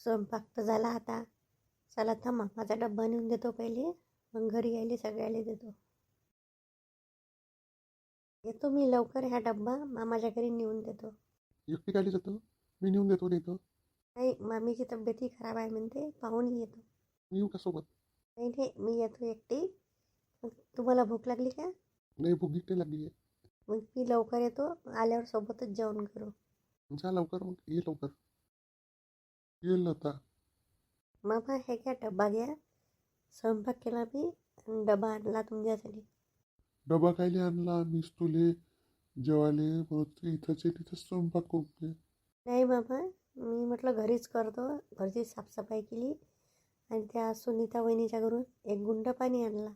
स्वयंपाक तर झाला आता. चला थांबा, माझा डब्बा नेऊन देतो पहिले, मग घरी यायले सगळ्याला देतो. येतो मी लवकर, ह्या डब्बा मामाच्या घरी नेऊन देतो. एकटी गाडी जातो, मी नेऊन देतो. नाही तर नाही, मामीची तब्येतही खराब आहे म्हणते, पाहून येतो. मी येऊ का सोबत? नाही नाही, मी येतो एकटी. मग तुम्हाला भूक लागली का? नाही, भूक नाही लागली आहे. मग मी लवकर येतो, आल्यावर सोबतच जेवण करू. जा लवकर, मग ये लवकर. येईल आता. मामा हे घ्या, डब्बा घ्या. स्वयंपाक केला मी आणि डबा आणला तुमच्यासाठी. डबा खायला आणला मीच तुले जेवायले, म्हणून इथंच तिथंच स्वयंपाक करून घे. नाही मामा, मी म्हटलं घरीच करतो. घरची साफसफाई केली आणि त्या सुनीता वहिनीच्या घरून एक गुंड पाणी आणला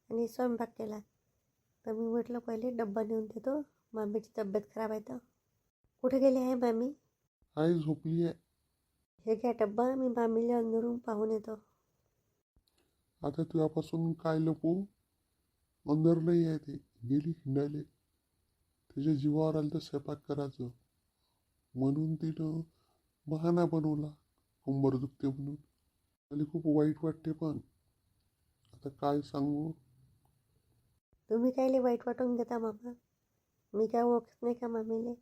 आणि स्वयंपाक केला. तर मी म्हटलं पहिले डब्बा नेऊन देतो, मामीची तब्येत खराब आहे तर. कुठे गेली आहे मामी? आई झोपली आहे. हे घ्या डब्बा, मी मामीला अंदरून पाहून येतो. आता तुझ्यापासून काय लपू? अंदर नाही आहे, ती गेली हिंडायले. त्याच्या जीवावर आलं तर स्वयंपाक करायचं, म्हणून तिनं बहाणा बनवला कंबर दुखते म्हणून. मला खूप वाईट वाटते, पण आता काय सांगू. तुम्ही कायले वाईट वाटून घेता मामा? मी काय ओळखत नाही का मामीले?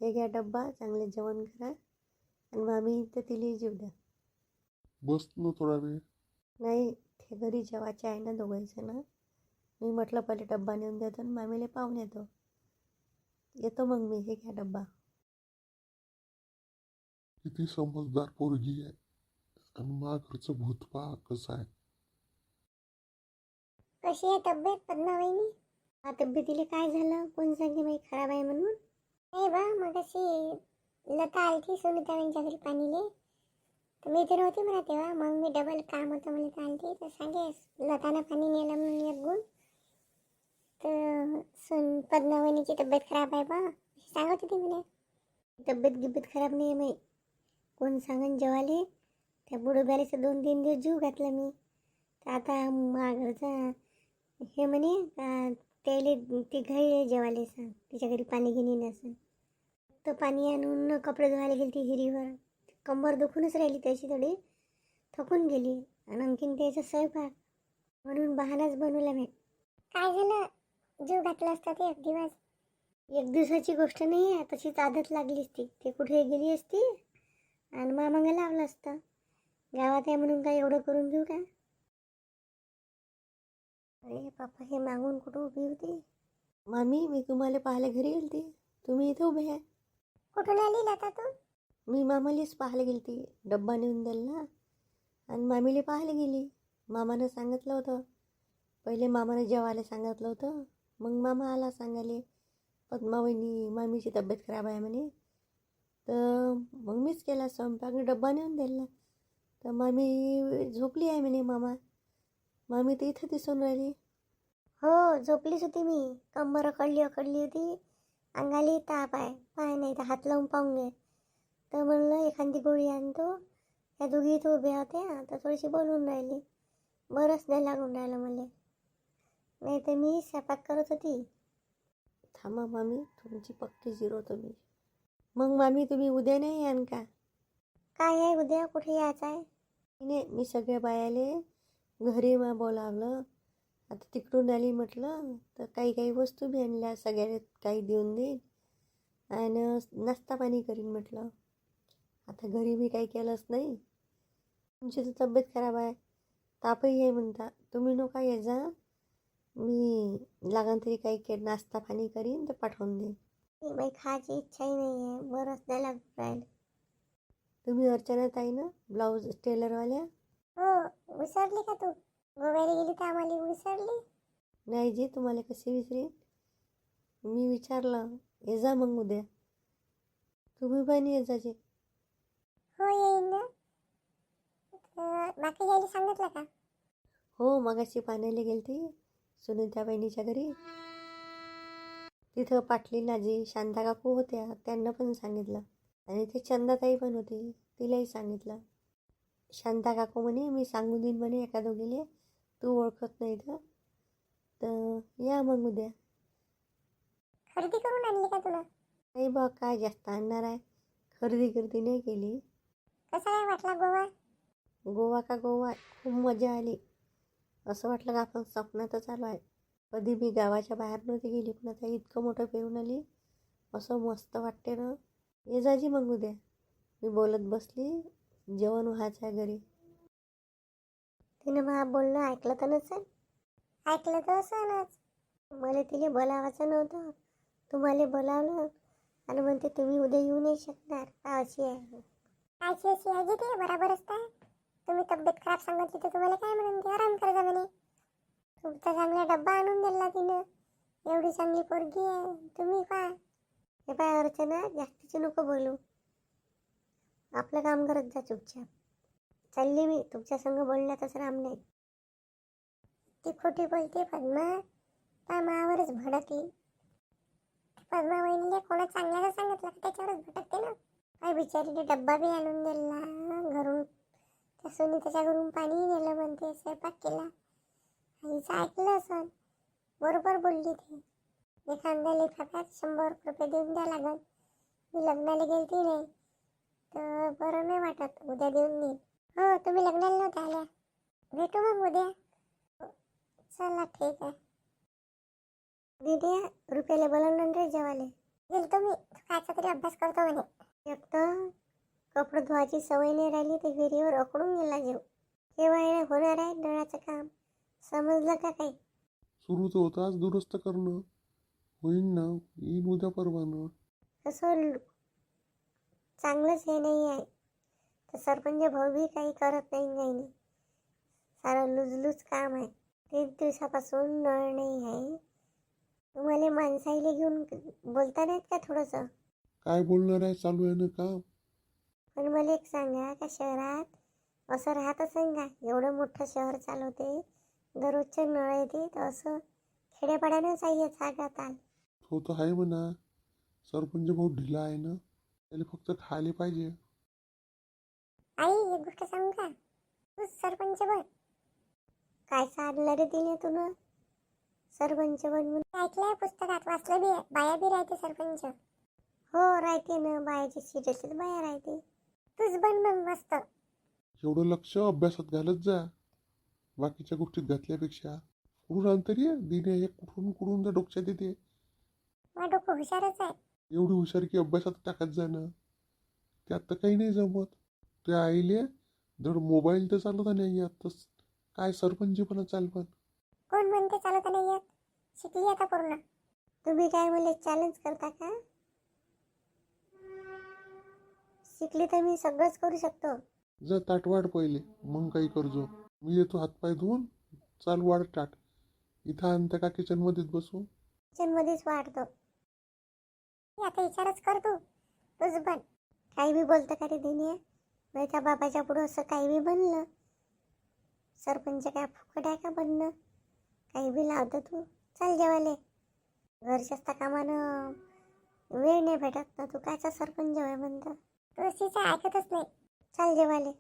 हे घ्या डब्बा, चांगले जेवण करा आणि मामी तर तिला जीव द्या. बस ना थोडा वेळ. नाही, ते घरी जेवायचे आहे ना दोघांचं ना. मी म्हटलं पहिले डब्बा नेऊन देतो आणि मामीला पाहून येतो. येतो मग मी. हे घ्या डब्बा. किती समजदार पोरगी आहे, आणि मा घरचं भूत पहा कसं आहे. कशी आहे तब्येत पद्माबाईनी? हा, तब्येतीला काय झालं? कोण सांगे बाई खराब आहे म्हणून? नाही बा, मग अशी लता आलती सुनीताबाईंच्या घरी पाणीले, तर मी तर नव्हती म्हणा तेव्हा. मग मी डबल काम होतं मला तर आलती, तर सांगे लतानं पाणी नेलं म्हणून एक गुण. तर पद्माबाईनीची तब्येत खराब आहे बा, सांगत होती म्हणे. तब्येत गिब्येत खराब नाही आहे बाई. कोण सांगन जेवाले? त्या बुडोब्यालाचं 2-3 दिवस जीव घातला मी. तर आता मा घरचा हे म्हणे का त्याले ती घरी जेवायला सांग, तिच्या घरी पाणी घेणे नसेल तर. पाणी आणून कपडे धुवायला गेली ती हिरीवर. कंबर दुखूनच राहिली त्याची, थोडी थकून गेली. आणि आणखीन त्याचा स्वयंपाक, म्हणून बहानाच बनवला मी. काय झालं? जीव घातला असता ते एक दिवस. एक दिवसाची गोष्ट नाही आहे, तशीच आदत लागली असती. ते कुठे गेली असती आणि मामाला लावलं असतं. गावात आहे म्हणून काय एवढं करून घेऊ का? अरे बापा, हे मागून कुठं उभी होती? मामी, मी तुम्हाला पाहायला घरी गेलती, तुम्ही इथं उभे आहे. कुठून आली लता तू? मी मामालीच पाहायला गेलती, डब्बा नेऊन दिला आणि मामीला पाहायला गेली. मामानं सांगितलं होतं पहिले, मामानं जेवायला सांगितलं होतं. मग मामा आला सांगायले पद्मावहिनी मामीची तब्येत खराब आहे म्हणे. तर मग मीच केला स्वयंपाक, डब्बा नेऊन दिला. तर मामी झोपली आहे म्हणे. मामी तर इथं दिसून राहिली. हो, झोपलीच होती मी. कंबर अकडली होती, अंगाली ताप आहे. पाय नाही तर हात लावून पाहून घे. तर म्हणलं एखादी गोळी आणतो. या दोघी इथं उभ्या होत्या, तर थोडीशी बोलून राहिली. बरंच नाही लागून राहिलं मला, नाही तर मी स्वयंपाक करत होती. थांबा मामी, तुमची पक्की झिरो तुम्ही. मग मामी, तुम्ही उद्या नाही यान का? काय आहे उद्या? कुठे यायचं आहे? नाही, मी सगळ्या बायाले घरी बोलावलं. आता तिकडून आली म्हटलं तर काही काही वस्तू बी आणल्या, सगळ्याला काही देऊन देईन आणि नाश्ता पाणी करीन म्हटलं. आता घरी मी काही केलंच नाही. तुमची तर तब्येत खराब आहे, तापही आहे म्हणता. तुम्ही नका ये जा, मी लागन तरी काही नाश्ता पाणी करीन तर पाठवून देईन. बाई, खायची इच्छाही नाही आहे, बरंच नाही लागून राहिलं. तुम्ही अर्चना ताई ना, ब्लाऊज टेलरवाल्या? हो, विसरली का तू? गोव्याला गेली तर आम्हाला विसरली? नाही जी, तुम्हाला कशी विसरेन. मी विचारलं, ये जा मग उद्या. तुम्ही पण ये जा जे. हो, येईन ना. बाकी यायला सांगितलं का? हो, मगाशी पाण्याला गेलती सुनीता बहिणीच्या घरी. तिथं पाटलीनाजी शांता काकू होत्या, त्यांना पण सांगितलं. आणि ते चंदाताई पण होती, तिलाही सांगितलं. शांता काकू म्हणे मी सांगून देईन म्हणे एका दोघीले, तू ओळखत नाही तर या मग उद्या. खरेदी करून आणली का तुला? नाही बा, काय जास्त आणणार आहे, खरेदी नाही केली. कसा काय वाटला गोवा? गोवा का गोवा, खूप मजा आली. असं वाटलं का आपण स्वप्नातच आलो आहे. कधी मी गावाच्या बाहेर नव्हती गेली, पण आता इतकं मोठं फिरून आली. असं मस्त वाटते ना. ये जाजी मग उद्या. मी बोलत बसली, जेवण व्हायचं आहे घरी. तिनं मला बोलणं ऐकलं तर नसेल. ऐकलं तर असणच. मला तिला बोलावायचं नव्हतं, तुम्हाला बोलावलं आणि म्हणते तुम्ही उद्या येऊ नाही शकणार. अशी आहे. अशी आहे ते बरोबरच काय. तुम्ही तब्येत खराब सांगितली तर तुम्हाला काय म्हणते, आराम करा म्हणे. तुमचा चांगला डब्बा आणून दिला तिनं. एवढी चांगली पोरगी आहे, तुम्ही काय. हे पाय अर्चना, जास्तीचे नको बोलू. आपलं काम करत जा चुपचाप. चालली मी, तुमच्या संग बोलण्यातच राम नाही. ती खोटी बोलते पद्मा, त्या मायावरच भडकली. पद्मा वहिनीला कोणा चांगल्याला सांगितलं का त्याच्यावरच भटकते ना. काय बिचारीने डब्बा बी आणून दिला घरून. त्या सोनी त्याच्या घरून पाणी नेलं म्हणते, स्वयंपाक केला. आईचं ऐकलं असं. बरोबर बोलली ती. एखाद्या लिफाफ्यात 100 रुपये देऊन द्या लागल. मी लग्नाला गेलती नाही तर बरं नाही वाटत, उद्या देऊन देईन. हो, तुम्ही लग्नाला नव्हत्या आल्या. भेटू मग उद्या. चला ठीक आहे. दीदी रुपयाला बोलावलं रे जेवायला. गेलतो मी, कायचा तरी अभ्यास करतो म्हणे. एक तर कपडे धुवायची सवय नाही राहिली तर विहिरीवर अकडून गेला जीव. केव्हा होणार आहे नळाचं काम, समजलं का काही? सुरूच होतं, आज दुरुस्त करणं होईन ना, येईन उद्या परवानं. कसं चांगलंच हे नाही आहे तर सरपंच भाऊ बी काही करत नाही. काही नाही, सारं लुजलूज काम आहे. 3 दिवसापासून नळ नाही आहे. तुम्हाला माणसाईला घेऊन बोलता नाहीत का थोडंसं? काय बोलणार आहे, चालू आहे ना काम. पण मला एक सांगा, का शहरात असं राहत असेल का? एवढं मोठं शहर चालवते, दररोजचे नळ येते, तर असं खेड्यापाड्यानंच आहे सांगत आल. हो तर आहे म्हणा, सरपंच भाऊ ढिला आहे ना, त्याला फक्त खायला पाहिजे. आई एक गोष्ट सांगू का? तू सरपंच बन. काय साधलं रे तिने तुला सरपंच बन म्हणून? ऐकलंय, पुस्तकात वाचलं बी. बाया बी राहते सरपंच. हो राहते ना, बायाची सीट असते तर बाया राहते. तूच बन मग मस्त. एवढं लक्ष अभ्यासात घालत जा, बाकीच्या गोष्टीत घातल्यापेक्षा. कुठून अंतरी आहे दिने, हे कुठून कुठून त्या डोक्यात येते. माझं डोकं हुशारच आहे. एवढी हुशार की अभ्यासात टाकत जा ना, त्यात तर काही नाही जमत. त्या आईले धड मोबाईल तर चालवता नाही येत, तर काय सरपंचपणा चालवत. कोण म्हणते चालवता नाही येत? शिकली आता पूर्ण. तुम्ही काय मला चॅलेंज करता का? शिकली तर मी सगळंच करू शकतो. जा ताट वाढ पहिले, मग काही करजो. मी येतो हातपाय धुवून. चाल वाढ ताट. इथं आणता का किचनमध्येच बसू? किचनमध्येच वाढतो. आता विचारच कर तू. तुझ बन. काही बी बोलतं का रे दिने? त्या बाबाच्या पुढं असं काही बी बनलं. सरपंच काय फुकट आहे का बनणं? काही बी लावतं तू. चल जेवायला. घरच्याच कामानं वेळ नाही भेटत ना, तू कायचा सरपंच होय म्हणतं. तू ऐकतच नाही. चल जेवायला.